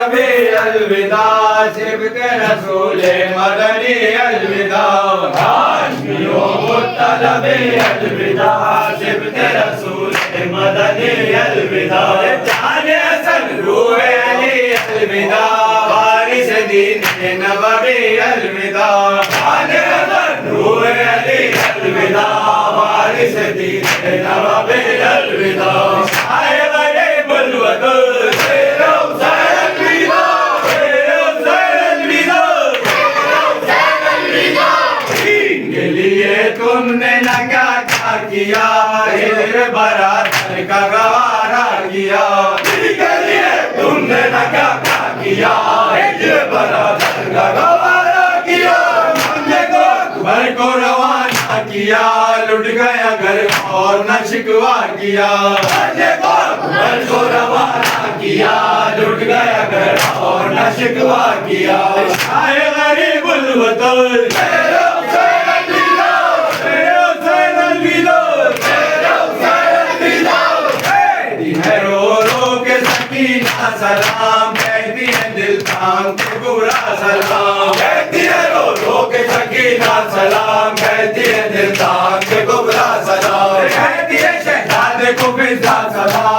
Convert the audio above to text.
नबी अलविदा, सिबते रसूले मदनी अलविदा। हाशमियों मुत्तलबी अलविदा, सिबते रसूले मदनी अलविदा। जाने असल रूहे अली अलविदा, वारिस दीन नबवी अलविदा। जाने असल रूहे अली अलविदा, वारिस दीन नबवी अलविदा। आए बड़े बुलवतुल तेरे हुसैन अलविदा, तेरे हुसैन अलविदा, तेरे हुसैन अलविदा। दीन के लिए तुमने न क्या क्या किया, हिजर बरातर का गवारा किया। दीन के लिए तुमने न क्या क्या किया, हिजर बरातर का गवारा किया। हमने को अकबर को रवाना किया, लुट गया घर और न शिकवा किया। हमने को अकबर को रवाना किया, लुट गया घर और न शिकवा किया। आए गरीबुल वतन तेरे हुसैन अलविदा, तेरे हुसैन अलविदा, तेरे हुसैन अलविदा। कहती है रो रो के सकीना सलाम, कहती है दिल थाम के बुरा सलाम। कहती है रो रो के सकीना सलाम, कहती है दिल थाम के बुरा सलाम। कहती है शहजादे को फिजा सलाम,